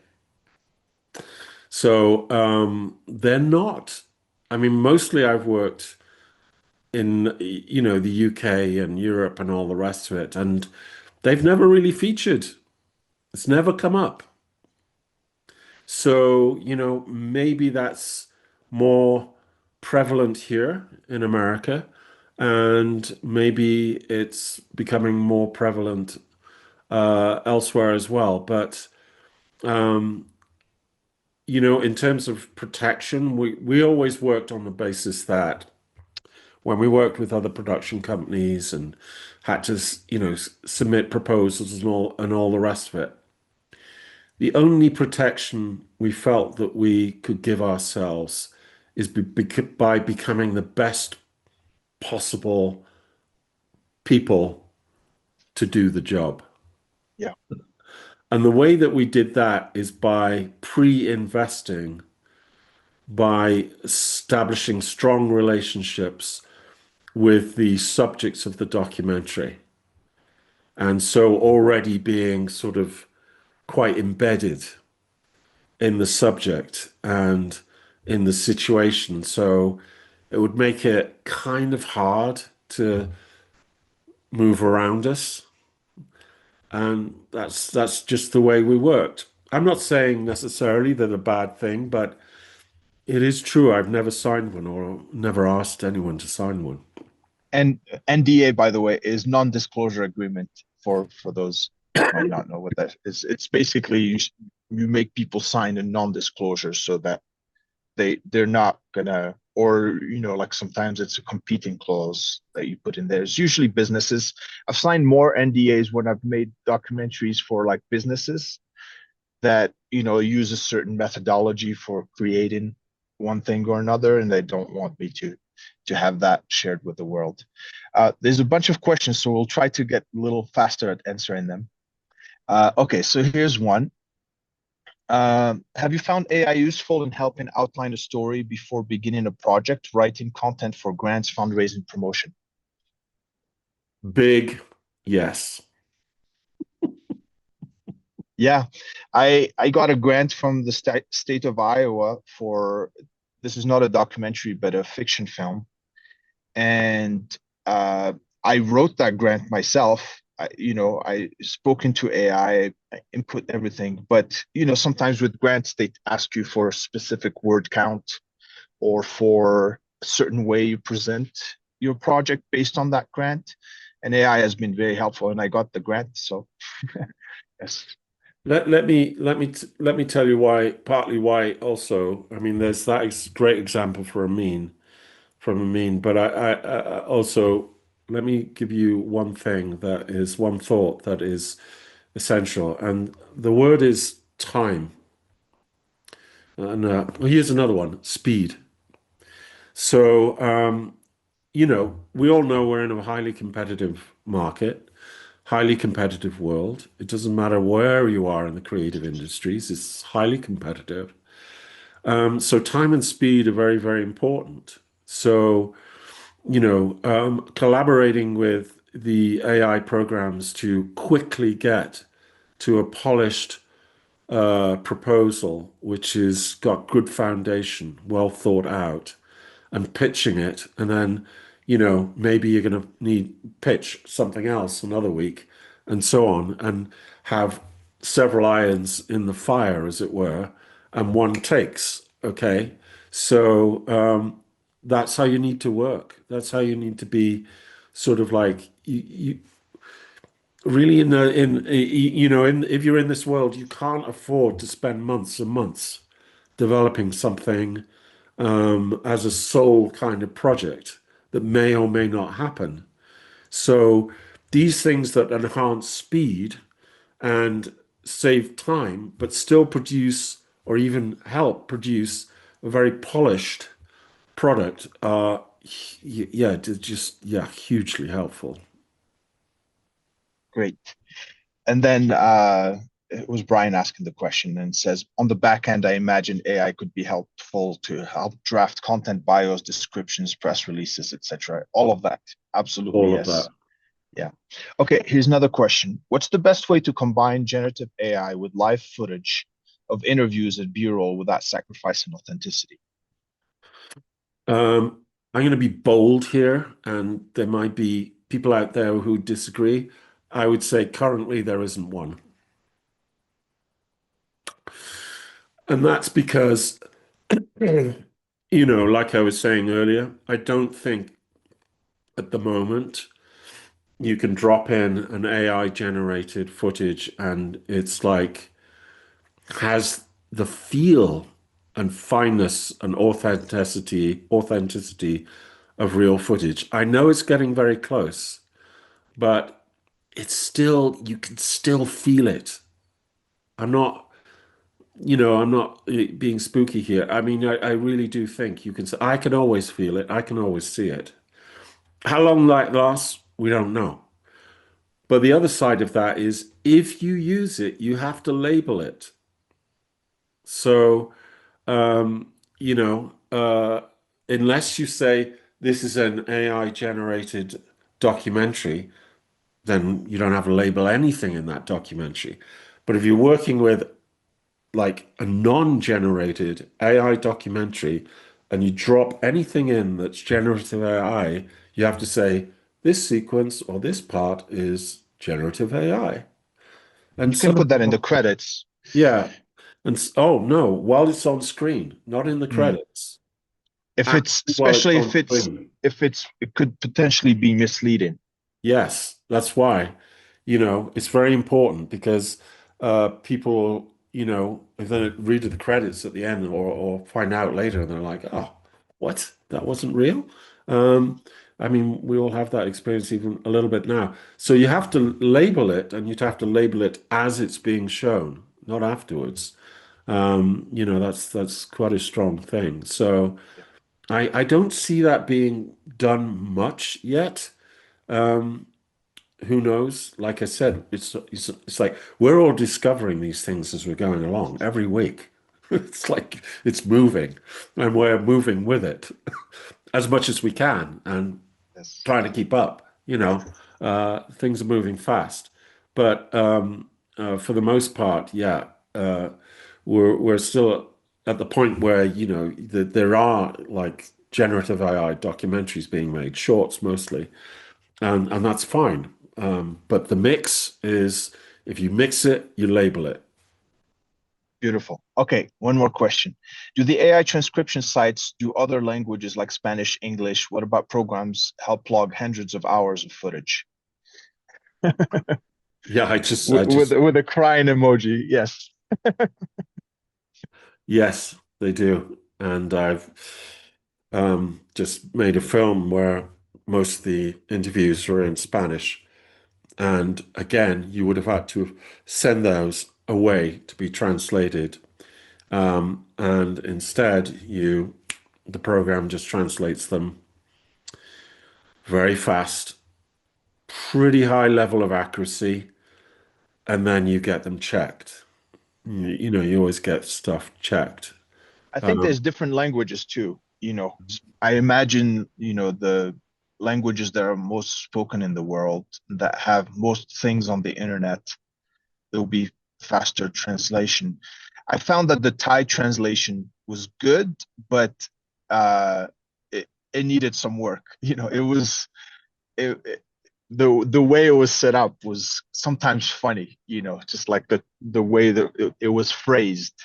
So they're not. I mean, mostly I've worked in, the UK and Europe and all the rest of it, and they've never really featured. It's never come up. So, maybe that's more prevalent here in America, and maybe it's becoming more prevalent elsewhere as well. But, um, in terms of protection, we always worked on the basis that when we worked with other production companies and had to, submit proposals and all the rest of it, the only protection we felt that we could give ourselves is by becoming the best possible people to do the job. Yeah. And the way that we did that is by pre-investing, by establishing strong relationships with the subjects of the documentary. And so already being sort of quite embedded in the subject and in the situation. So it would make it kind of hard to move around us. And that's just the way we worked. I'm not saying necessarily that a bad thing, but it is true. I've never signed one or never asked anyone to sign one. And NDA, by the way, is non-disclosure agreement for those that might not know what that is. It's basically you make people sign a non-disclosure so that they're not gonna, or like sometimes it's a competing clause that you put in there. It's usually businesses. I've signed more NDAs when I've made documentaries for like businesses that use a certain methodology for creating one thing or another, and they don't want me to have that shared with the world. There's a bunch of questions, so we'll try to get a little faster at answering them. Okay, so here's one. Have you found AI useful in helping outline a story before beginning a project, writing content for grants, fundraising, promotion? Big, Yes. Yeah, I got a grant from the state of Iowa for, this is not a documentary, but a fiction film. And I wrote that grant myself. I spoke into AI, I input everything. But sometimes with grants, they ask you for a specific word count or for a certain way you present your project based on that grant. And AI has been very helpful, and I got the grant. So yes, Let me tell you why, partly why also. I mean, there's that great example for a mean from a mean, but I also let me give you one thing that is one thought that is essential, and the word is time. And well, here's another one, speed. So, we all know we're in a highly competitive market, highly competitive world. It doesn't matter where you are in the creative industries, it's highly competitive. So time and speed are very, very important. So, collaborating with the AI programs to quickly get to a polished proposal, which has got good foundation, well thought out, and pitching it, and then, maybe you're going to need pitch something else another week, and so on, and have several irons in the fire, as it were, and one takes. Okay, so that's how you need to work. That's how you need to be, sort of like you really in the in if you're in this world, you can't afford to spend months and months developing something as a sole kind of project that may or may not happen. So these things that enhance speed and save time, but still produce or even help produce a very polished product are, yeah, just, yeah, hugely helpful. great. And then it was Brian asking the question and says, on the back end, I imagine AI could be helpful to help draft content bios, descriptions, press releases, etc. All of that. Absolutely, All of yes. that. Yeah. Okay, here's another question. What's the best way to combine generative AI with live footage of interviews at B-roll without sacrificing authenticity? I'm going to be bold here, and there might be people out there who disagree. I would say currently there isn't one. And that's because, like I was saying earlier, I don't think at the moment you can drop in an AI generated footage and it's like has the feel and fineness and authenticity of real footage. I know it's getting very close, but it's still, you can still feel it. I'm not, I'm not being spooky here. I mean, I really do think you can, I can always feel it. I can always see it. How long that lasts, we don't know. But the other side of that is if you use it, you have to label it. So, um, you know, uh, unless you say this is an AI generated documentary, then you don't have to label anything in that documentary. But if you're working with like a non-generated AI documentary and you drop anything in that's generative AI, you have to say this sequence or this part is generative AI. And You can some of put that in the them, credits. yeah. And oh no, while it's on screen, not in the Mm. credits. If it's, Actually, while it's especially on screen. if it's, it could potentially be misleading. Yes, that's why, it's very important because people, if they read the credits at the end or find out later and they're like, oh, what? That wasn't real? Um, I mean, we all have that experience even a little bit now. So you have to label it and you'd have to label it as it's being shown, not afterwards. That's quite a strong thing. So I don't see that being done much yet. Um, who knows? Like I said, it's like we're all discovering these things as we're going along every week. It's like it's moving, and we're moving with it as much as we can and Yes. trying to keep up. Things are moving fast. But for the most part, yeah, we're still at the point where, that there are like generative AI documentaries being made, shorts mostly, and that's fine. But the mix is, if you mix it, you label it. Beautiful. Okay, one more question. Do the AI transcription sites do other languages like Spanish, English? What about programs help log hundreds of hours of footage? Yeah, I With just, with a crying emoji. Yes. yes, they do. And I've just made a film where most of the interviews were in Spanish. And again, you would have had to send those away to be translated. And instead, the program just translates them very fast, pretty high level of accuracy, and then you get them checked. You always get stuff checked. I think Um, there's different languages too. I imagine, the languages that are most spoken in the world that have most things on the internet, there'll be faster translation. I found that the Thai translation was good, but uh, it needed some work. It, the way it was set up was sometimes funny, just like the way that it was phrased.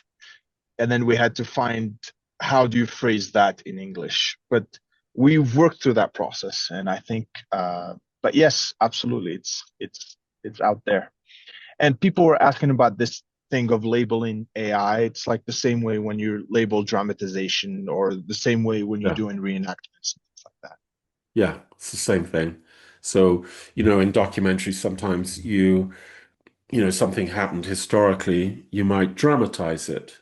And then we had to find how do you phrase that in English. But we've worked through that process, and I think, but yes, absolutely, it's out there. And people were asking about this thing of labeling AI. It's like the same way when you label dramatization, or the same way when you're yeah, doing reenactments and things like that. yeah, it's the same thing. So, in documentaries, sometimes something happened historically, you might dramatize it.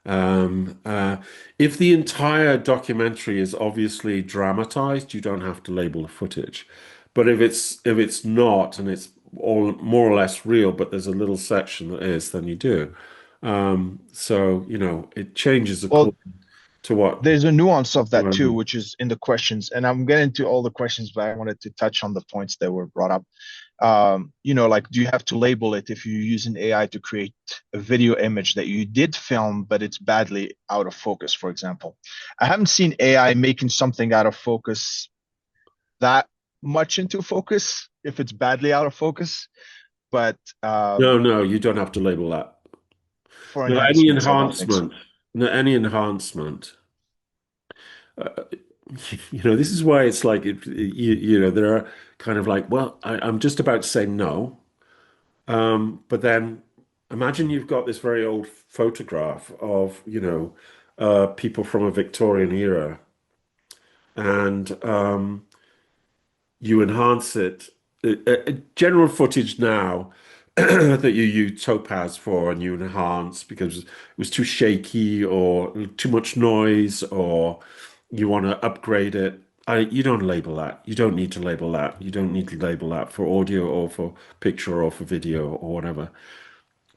Um, uh, if the entire documentary is obviously dramatized, you don't have to label the footage. But if it's not and it's all more or less real, but there's a little section that is, then you do. So it changes Well, according to what there's a nuance of you that want to too, do. which is in the questions. And I'm getting to all the questions, but I wanted to touch on the points that were brought up. Like, do you have to label it if you use an AI to create a video image that you did film, but it's badly out of focus, for example? I haven't seen AI making something out of focus that much into focus if it's badly out of focus, but No, no, you don't have to label that. for No, any enhancements, I don't think so. enhancement, no, any enhancement. Uh, this is why it's like there are kind of like, well, I'm just about to say no. But then imagine you've got this very old photograph of, people from a Victorian era, and you enhance it. General footage now that you use Topaz for and you enhance because it was too shaky or too much noise or you want to upgrade it. You don't label that. You don't need to label that. You don't need to label that for audio or for picture or for video or whatever.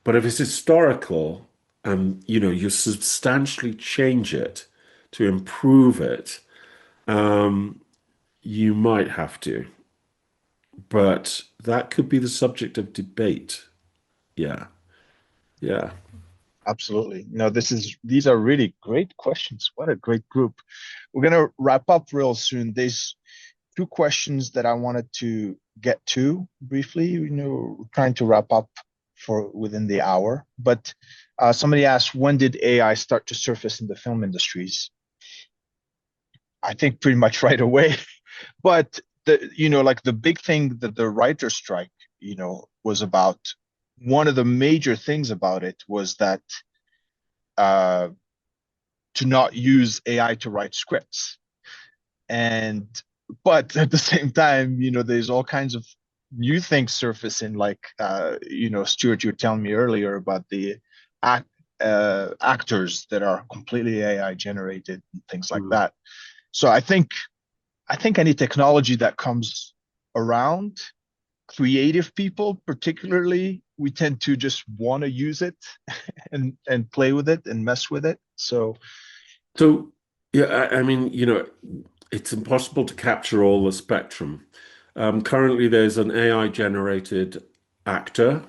But if it's historical and you substantially change it to improve it, you might have to. But that could be the subject of debate. Yeah. Yeah. Absolutely. No, these are really great questions. What a great group. We're gonna wrap up real soon. There's two questions that I wanted to get to briefly. Trying to wrap up for within the hour. But somebody asked, when did AI start to surface in the film industries? I think pretty much right away. But like the big thing that the writer strike, was about. One of the major things about it was that uh, to not use AI to write scripts. And but at the same time, there's all kinds of new things surfacing, like Stuart, you were telling me earlier about the act, actors that are completely AI generated and things like Mm. that. So I think any technology that comes around, creative people particularly, we tend to just want to use it and play with it and mess with it. So So, yeah, I mean, it's impossible to capture all the spectrum. Currently, there's an AI generated actor,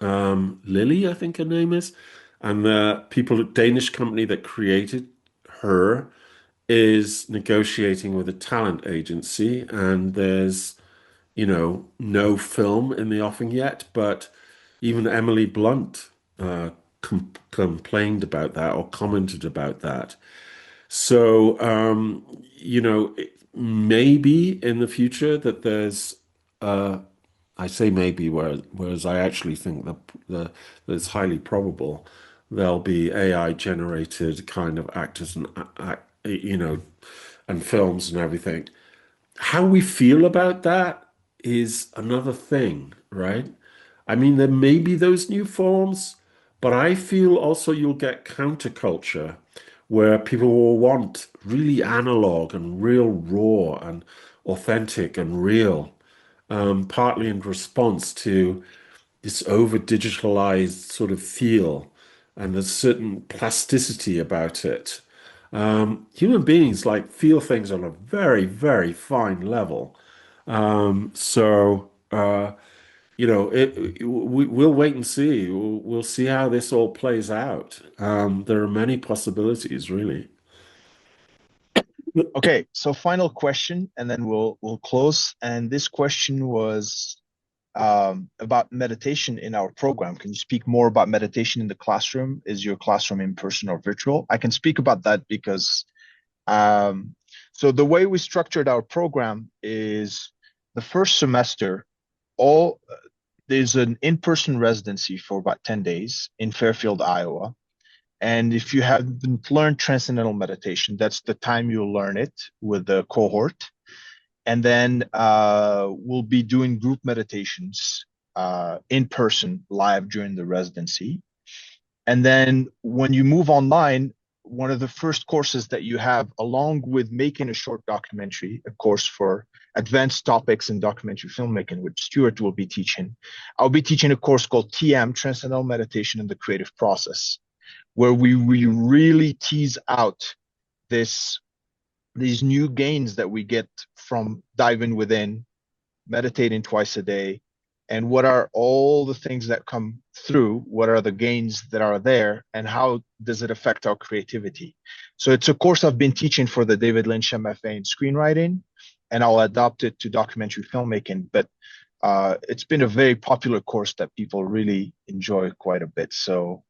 Lily, I think her name is, and the people at Danish company that created her is negotiating with a talent agency, and there's, no film in the offing yet, but even Emily Blunt complained about that or commented about that. So, maybe in the future that there's, I say maybe, whereas I actually think that it's highly probable there'll be AI generated kind of actors and, and films and everything. How we feel about that is another thing, right? I mean, there may be those new forms, but I feel also you'll get counterculture where people will want really analog and real raw and authentic and real, partly in response to this over digitalized sort of feel, and there's certain plasticity about it. Human beings like feel things on a very, very fine level. We'll wait and see. We'll see how this all plays out. There are many possibilities, really. Okay, so final question, and then we'll close. And this question was about meditation in our program. Can you speak more about meditation in the classroom? Is your classroom in person or virtual? I can speak about that because so the way we structured our program is the first semester, all there's an in-person residency for about 10 days in Fairfield, Iowa. And if you haven't learned transcendental meditation, that's the time you'll learn it with the cohort. And then we'll be doing group meditations in person live during the residency. And then when you move online, one of the first courses that you have, along with making a short documentary, a course for advanced topics in documentary filmmaking, which Stuart will be teaching. I'll be teaching a course called TM, Transcendental Meditation in the Creative Process, where we really tease out this these new gains that we get from diving within, meditating twice a day, and what are all the things that come through, what are the gains that are there, and how does it affect our creativity. So it's a course I've been teaching for the David Lynch MFA in screenwriting, and I'll adopt it to documentary filmmaking. But it's been a very popular course that people really enjoy quite a bit. So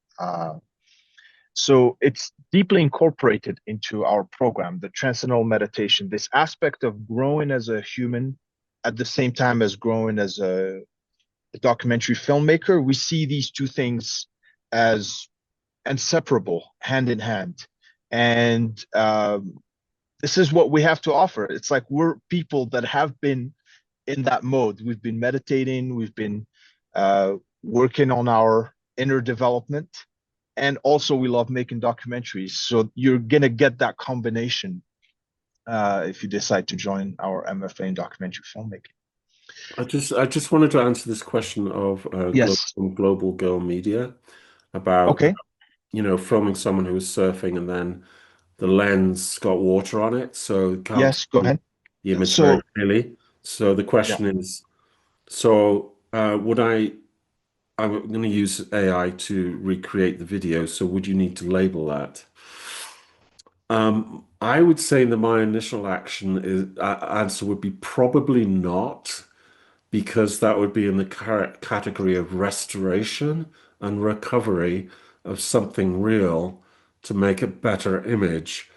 it's deeply incorporated into our program, the transcendental meditation, this aspect of growing as a human at the same time as growing as a documentary filmmaker. We see these two things as inseparable, hand in hand. And this is what we have to offer. It's like we're people that have been in that mode. We've been meditating, we've been working on our inner development, and also we love making documentaries. So you're gonna get that combination if you decide to join our MFA in documentary filmmaking. I just wanted to answer this question of Yes. from Global Girl Media about Okay. filming someone who was surfing and then the lens got water on it, so you can't Yes. Go see ahead. the image very So clearly. So the yeah. question is, so would I'm going to use AI to recreate the video, so would you need to label that? I would say that my initial answer would be probably not, because that would be in the category of restoration and recovery of something real to make a better image.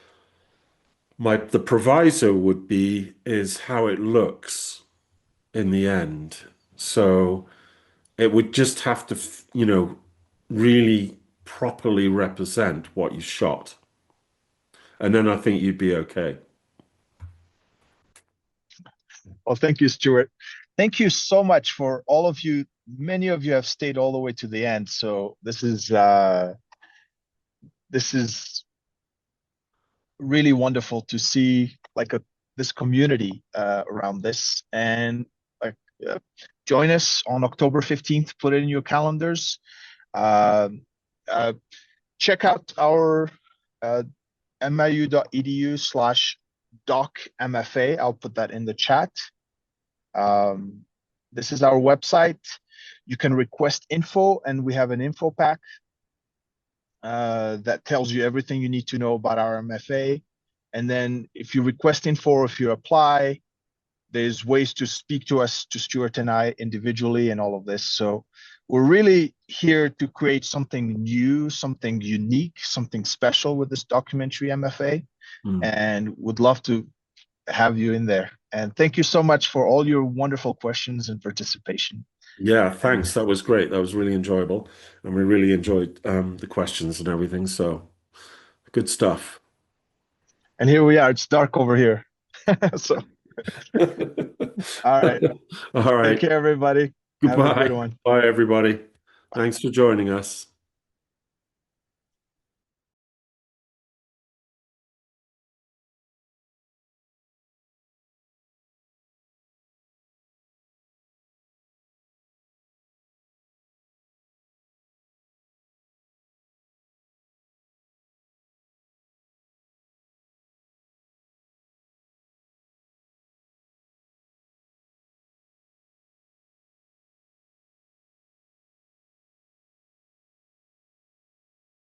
The proviso would be is how it looks in the end. So it would just have to, really properly represent what you shot. And then I think you'd be okay. Well, thank you, Stuart. Thank you so much for all of you. Many of you have stayed all the way to the end. So this is really wonderful to see like this community around this. And like uh, join us on October 15th. Put it in your calendars. Um uh, Check out our uh, miu.edu/docmfa. I'll put that in the chat. Um, this is our website. You can request info, and we have an info pack that tells you everything you need to know about our MFA. And then if you request info or if you apply, there's ways to speak to us, to Stuart and I individually, and all of this. So we're really here to create something new, something unique, something special with this documentary MFA, Mm. and would love to have you in there. And thank you so much for all your wonderful questions and participation. Yeah, And thanks. That was great. That was really enjoyable. And we really enjoyed the questions and everything. So good stuff. and here we are. It's dark over here. So all right. All Take right. care, everybody. Have a good Goodbye. one. Bye, everybody. Bye. Thanks for joining us.